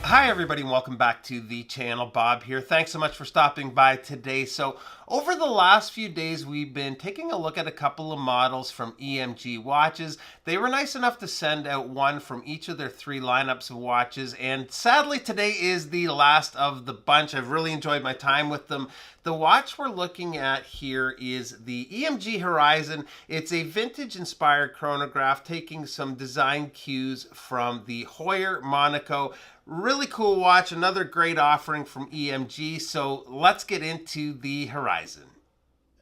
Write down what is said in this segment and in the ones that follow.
Hi everybody and welcome back to the channel. Bob here. Thanks so much for stopping by today. So over the last few days we've been taking a look at a couple of models from EMG watches. They were nice enough to send out one from each of their three lineups of watches, and sadly today is the last of the bunch. I've really enjoyed my time with them. The watch we're looking at here is the Emg Horizon. It's a vintage inspired chronograph taking some design cues from the Heuer Monaco. Really cool watch, another great offering from EMG. So let's get into the Horizon.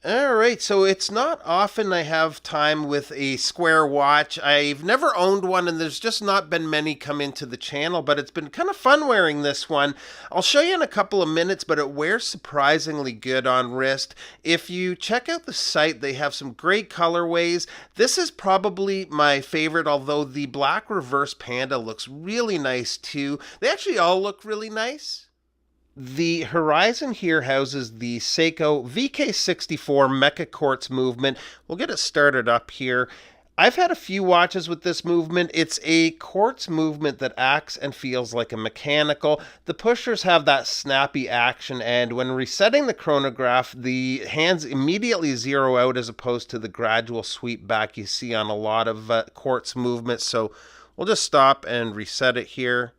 All right, so it's not often I have time with a square watch. I've never owned one, and there's just not been many come into the channel, but it's been kind of fun wearing this one. I'll show you in a couple of minutes, but it wears surprisingly good on wrist. If you check out the site, they have some great colorways. This is probably my favorite, although the black reverse panda looks really nice too. They actually all look really nice. The Horizon here houses the Seiko VK64 Mecha Quartz movement. We'll get it started up here. I've had a few watches with this movement. It's a quartz movement that acts and feels like a mechanical. The pushers have that snappy action, and when resetting the chronograph, the hands immediately zero out as opposed to the gradual sweep back you see on a lot of quartz movements. So we'll just stop and reset it here.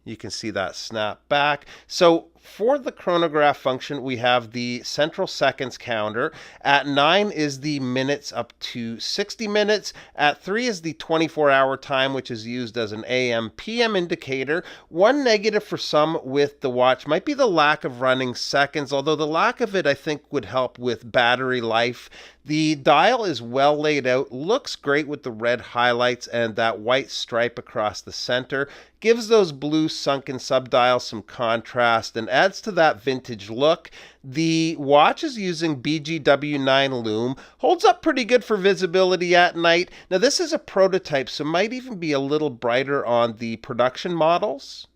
You can see that snap back. So for the chronograph function, we have the central seconds counter. At 9 is the minutes up to 60 minutes. At 3 is the 24-hour time, which is used as an AM/PM indicator. One negative for some with the watch might be the lack of running seconds, although the lack of it I think would help with battery life. The dial is well laid out, looks great with the red highlights and that white stripe across the center. Gives those blue sunken subdials some contrast and adds to that vintage look. The watch is using BGW9 lume, holds up pretty good for visibility at night. Now this is a prototype, so might even be a little brighter on the production models.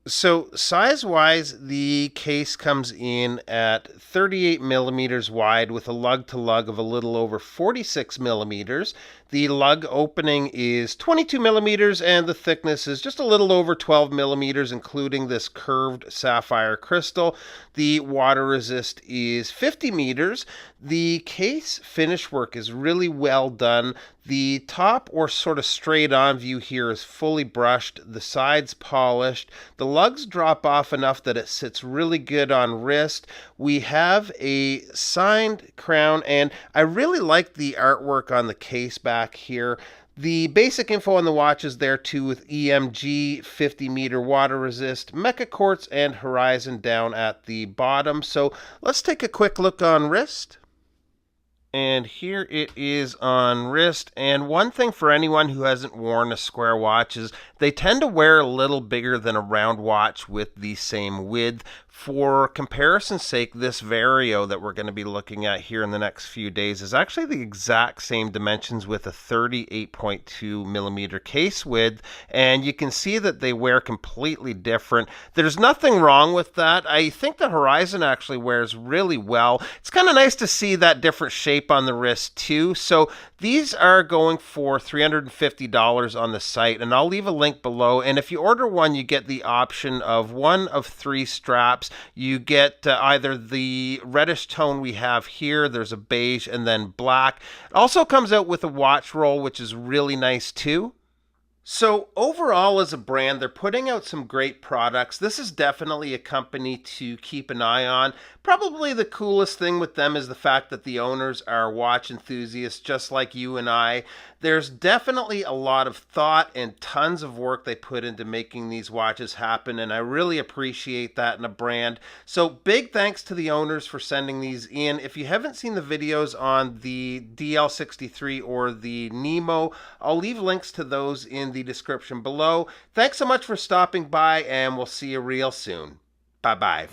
So size-wise, the case comes in at 38 millimeters wide with a lug-to-lug of a little over 46 millimeters. The lug opening is 22 millimeters and the thickness is just a little over 12 millimeters, including this curved sapphire crystal. The water resist is 50 meters. The case finish work is really well done. The top or sort of straight on view here is fully brushed, the sides polished. The lugs drop off enough that it sits really good on wrist. We have a signed crown, and I really like the artwork on the case back here. The basic info on the watch is there too, with EMG, 50 meter water resist, Mecha Quartz, and Horizon down at the bottom. So let's take a quick look on wrist. And here it is on wrist. And one thing for anyone who hasn't worn a square watch is they tend to wear a little bigger than a round watch with the same width. For comparison's sake, this Vario that we're going to be looking at here in the next few days is actually the exact same dimensions with a 38.2 millimeter case width, and you can see that they wear completely different. There's nothing wrong with that. I think the Horizon actually wears really well. It's kind of nice to see that different shape on the wrist too. So these are going for $350 on the site, and I'll leave a link below. And if you order one, you get the option of one of 3 straps. You get either the reddish tone we have here, there's a beige, and then black. It also comes out with a watch roll, which is really nice too. So overall as a brand, they're putting out some great products. This is definitely a company to keep an eye on. Probably the coolest thing with them is the fact that the owners are watch enthusiasts just like you and I. There's definitely a lot of thought and tons of work they put into making these watches happen, and I really appreciate that in a brand. So big thanks to the owners for sending these in. If you haven't seen the videos on the DL63 or the Nemo, I'll leave links to those in the description below. Thanks so much for stopping by, and we'll see you real soon. Bye-bye.